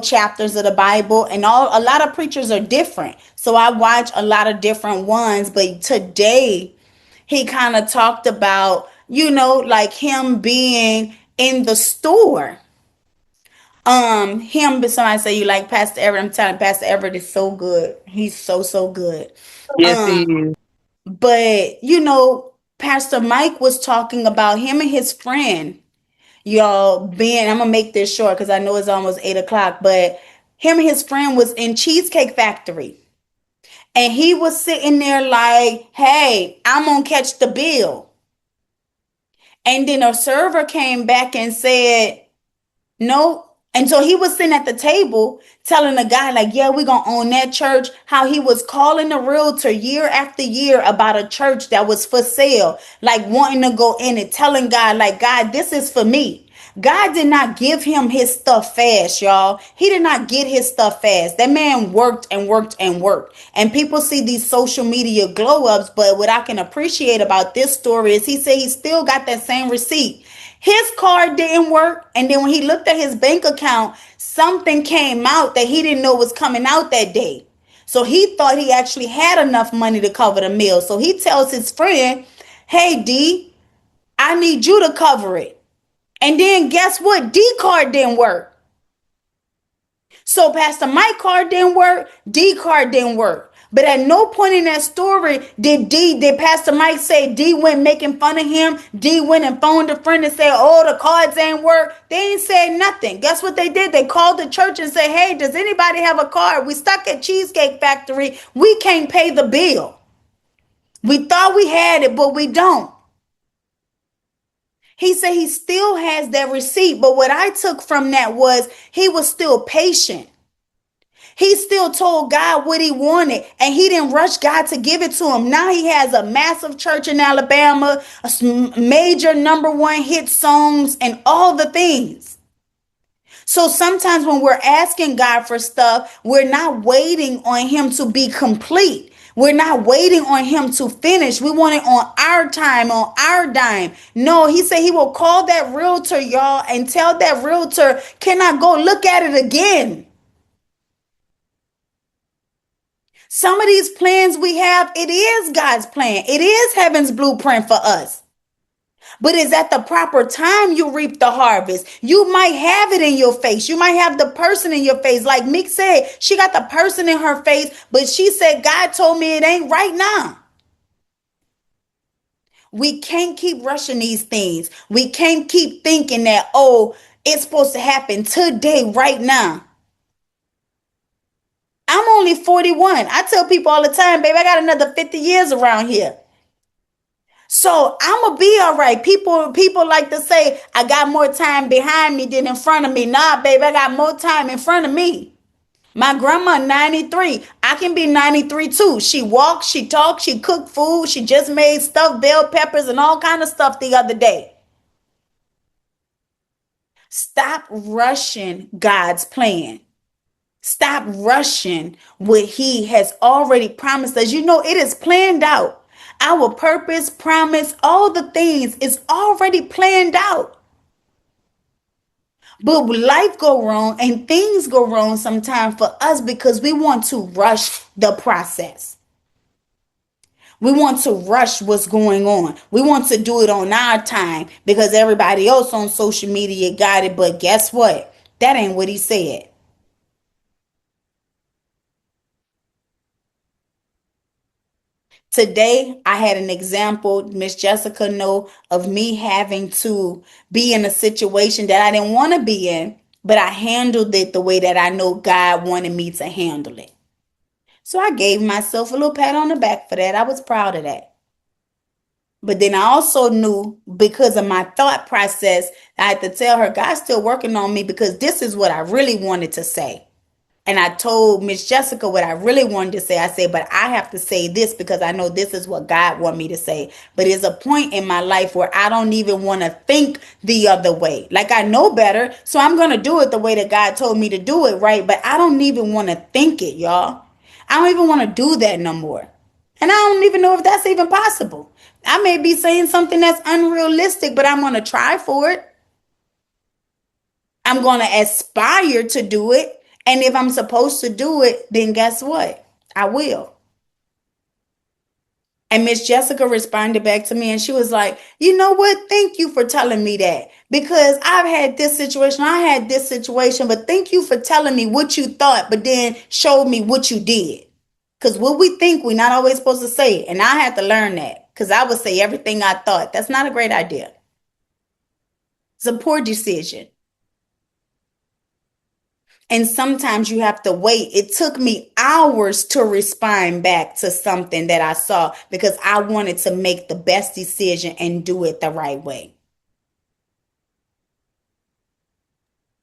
chapters of the Bible, and a lot of preachers are different. So I watch a lot of different ones, but today he kind of talked about, like him being in the store. But somebody say you like Pastor Everett. I'm telling you, Pastor Everett is so good. He's so good. Yes, he is. But Pastor Mike was talking about him and his friend, y'all being, I'm gonna make this short because I know it's almost 8:00, but him and his friend was in Cheesecake Factory. And he was sitting there like, hey, I'm gonna catch the bill. And then a server came back and said, no. And so he was sitting at the table telling the guy, like, yeah, we're going to own that church. How he was calling the realtor year after year about a church that was for sale, like wanting to go in and telling God, like, God, this is for me. God did not give him his stuff fast, y'all. He did not get his stuff fast. That man worked and worked and worked. And people see these social media glow ups, but what I can appreciate about this story is he said he still got that same receipt. His card didn't work. And then when he looked at his bank account, something came out that he didn't know was coming out that day. So he thought he actually had enough money to cover the meal. So he tells his friend, hey, D, I need you to cover it. And then guess what? D card didn't work. So Pastor Mike card didn't work. D card didn't work. But at no point in that story did Pastor Mike say D went making fun of him. D went and phoned a friend and said, oh, the cards ain't work. They ain't said nothing. Guess what they did? They called the church and said, hey, does anybody have a card? We stuck at Cheesecake Factory. We can't pay the bill. We thought we had it, but we don't. He said he still has that receipt. But what I took from that was he was still patient. He still told God what he wanted, and he didn't rush God to give it to him. Now he has a massive church in Alabama, a major #1 hit songs, and all the things. So sometimes when we're asking God for stuff, we're not waiting on him to be complete. We're not waiting on him to finish. We want it on our time, on our dime. No, he said he will call that realtor, y'all, and tell that realtor, can I go look at it again? Some of these plans we have, it is God's plan. It is heaven's blueprint for us. But it's at the proper time you reap the harvest. You might have it in your face. You might have the person in your face. Like Meek said, she got the person in her face, but she said, God told me it ain't right now. We can't keep rushing these things. We can't keep thinking that, oh, it's supposed to happen today, right now. I'm only 41. I tell people all the time, babe, I got another 50 years around here. So I'm going to be all right. People like to say, I got more time behind me than in front of me. Nah, babe, I got more time in front of me. My grandma, 93. I can be 93 too. She walks, she talks, she cooked food. She just made stuffed bell peppers and all kind of stuff the other day. Stop rushing God's plan. Stop rushing what he has already promised us. You know, it is planned out. Our purpose, promise, all the things is already planned out. But life go wrong and things go wrong sometimes for us because we want to rush the process. We want to rush what's going on. We want to do it on our time because everybody else on social media got it. But guess what? That ain't what he said. Today, I had an example, Miss Jessica know, of me having to be in a situation that I didn't want to be in, but I handled it the way that I know God wanted me to handle it. So I gave myself a little pat on the back for that. I was proud of that. But then I also knew because of my thought process, I had to tell her, God's still working on me because this is what I really wanted to say. And I told Miss Jessica what I really wanted to say. I said, but I have to say this because I know this is what God wants me to say. But there's a point in my life where I don't even want to think the other way. Like I know better, so I'm going to do it the way that God told me to do it, right? But I don't even want to think it, y'all. I don't even want to do that no more. And I don't even know if that's even possible. I may be saying something that's unrealistic, but I'm going to try for it. I'm going to aspire to do it. And if I'm supposed to do it, then guess what? I will. And Miss Jessica responded back to me and she was like, you know what? Thank you for telling me that because I've had this situation. I had this situation, but thank you for telling me what you thought, but then showed me what you did. Because what we think, we're not always supposed to say. And I had to learn that because I would say everything I thought. That's not a great idea. It's a poor decision. And sometimes you have to wait. It took me hours to respond back to something that I saw because I wanted to make the best decision and do it the right way.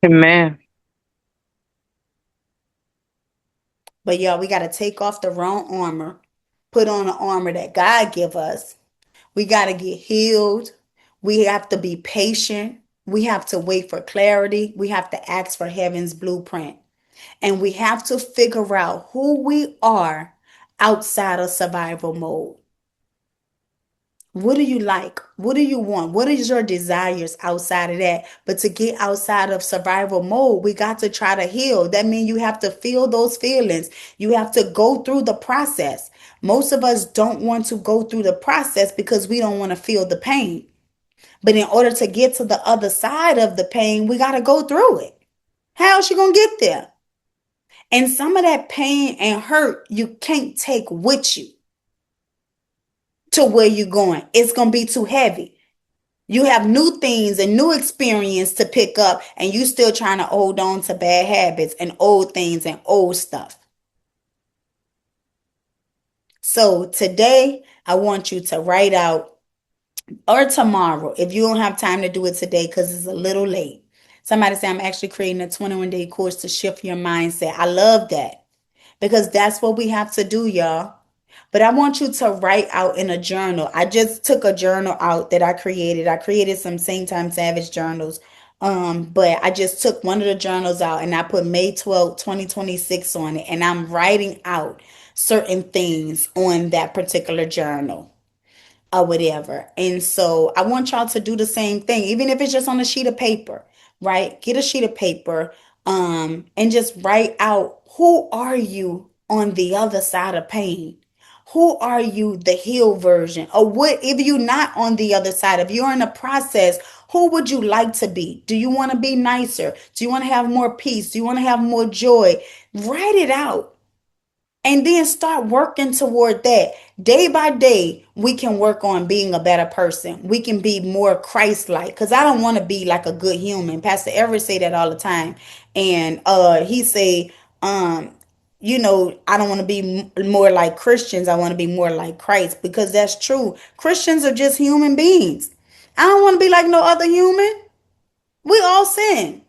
Amen. But y'all, we got to take off the wrong armor, put on the armor that God give us. We got to get healed. We have to be patient. We have to wait for clarity. We have to ask for heaven's blueprint. And we have to figure out who we are outside of survival mode. What do you like? What do you want? What is your desires outside of that? But to get outside of survival mode, we got to try to heal. That means you have to feel those feelings. You have to go through the process. Most of us don't want to go through the process because we don't want to feel the pain. But in order to get to the other side of the pain, we got to go through it. How else you going to get there? And some of that pain and hurt you can't take with you to where you're going. It's going to be too heavy. You have new things and new experience to pick up, and you still trying to hold on to bad habits and old things and old stuff. So today, I want you to write out, or tomorrow, if you don't have time to do it today because it's a little late. Somebody say, I'm actually creating a 21-day course to shift your mindset. I love that because that's what we have to do, y'all. But I want you to write out in a journal. I just took a journal out that I created. I created some Same Time Savage journals. But I just took one of the journals out and I put May 12th, 2026 on it. And I'm writing out certain things on that particular journal or whatever. And so I want y'all to do the same thing, even if it's just on a sheet of paper, right? Get a sheet of paper, and just write out, who are you on the other side of pain? Who are you, the healed version? Or what if you're not on the other side? If you're in a process, who would you like to be? Do you want to be nicer? Do you want to have more peace? Do you want to have more joy? Write it out. And then start working toward that. Day by day, we can work on being a better person. We can be more Christ-like. Because I don't want to be like a good human. Pastor Everett say that all the time. And he say, I don't want to be more like Christians. I want to be more like Christ. Because that's true. Christians are just human beings. I don't want to be like no other human. We all sin.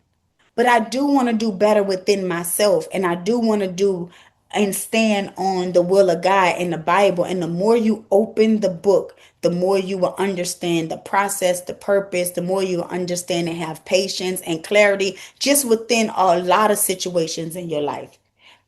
But I do want to do better within myself. And I do want to do and stand on the will of God in the Bible. And the more you open the book, the more you will understand the process, the purpose, the more you will understand and have patience and clarity just within a lot of situations in your life.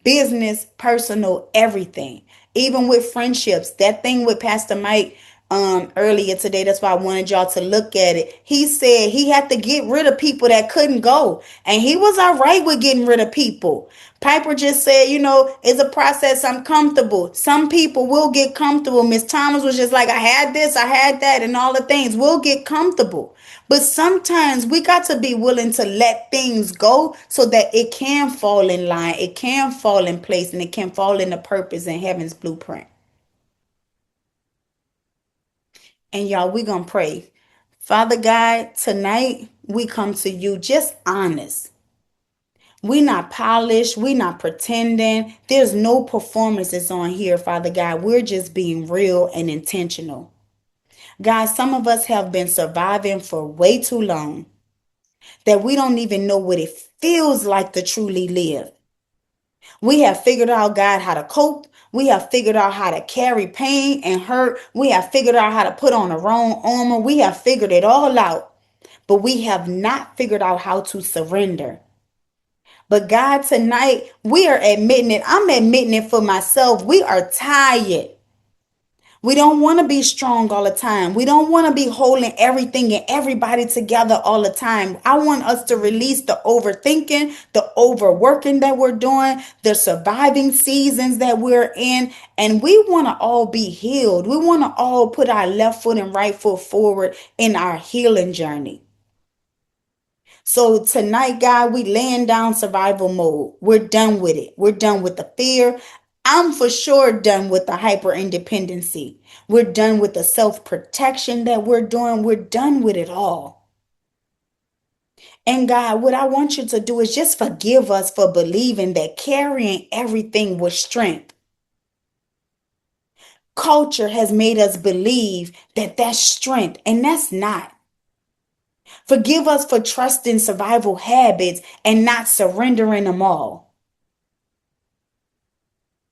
Business, personal, everything. Even with friendships, that thing with Pastor Mike earlier today, that's why I wanted y'all to look at it. He said he had to get rid of people that couldn't go, and he was all right with getting rid of people. Piper just said, it's a process. I'm comfortable. Some people will get comfortable. Miss Thomas was just like, I had this, I had that, and all the things. We'll get comfortable. But sometimes we got to be willing to let things go so that it can fall in line, it can fall in place, and it can fall into purpose in heaven's blueprint. And y'all, we're going to pray. Father God, tonight we come to you just honest. We not polished. We not pretending. There's no performances on here, Father God. We're just being real and intentional. God, some of us have been surviving for way too long that we don't even know what it feels like to truly live. We have figured out, God, how to cope. We have figured out how to carry pain and hurt. We have figured out how to put on the wrong armor. We have figured it all out, but we have not figured out how to surrender. But God, tonight we are admitting it. I'm admitting it for myself. We are tired. We don't want to be strong all the time. We don't want to be holding everything and everybody together all the time. I want us to release the overthinking, the overworking that we're doing, the surviving seasons that we're in. And we want to all be healed. We want to all put our left foot and right foot forward in our healing journey. So tonight, God, we laying down survival mode. We're done with it. We're done with the fear. I'm for sure done with the hyper independency. We're done with the self-protection that we're doing. We're done with it all. And God, what I want you to do is just forgive us for believing that carrying everything was strength. Culture has made us believe that that's strength, and that's not. Forgive us for trusting survival habits and not surrendering them all.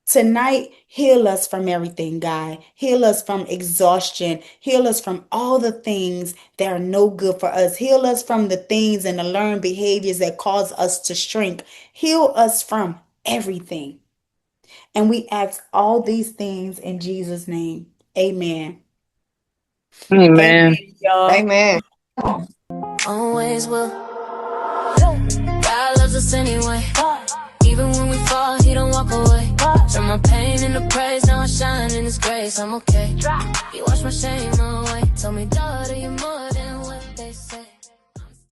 Tonight, heal us from everything, God. Heal us from exhaustion. Heal us from all the things that are no good for us. Heal us from the things and the learned behaviors that cause us to shrink. Heal us from everything. And we ask all these things in Jesus' name. Amen. Amen. Y'all. Amen. Always will. God loves us anyway. Even when we fall, he don't walk away. Turn my pain into praise, now I shine in his grace. I'm okay. He washed my shame away. Told me, daughter, you're more than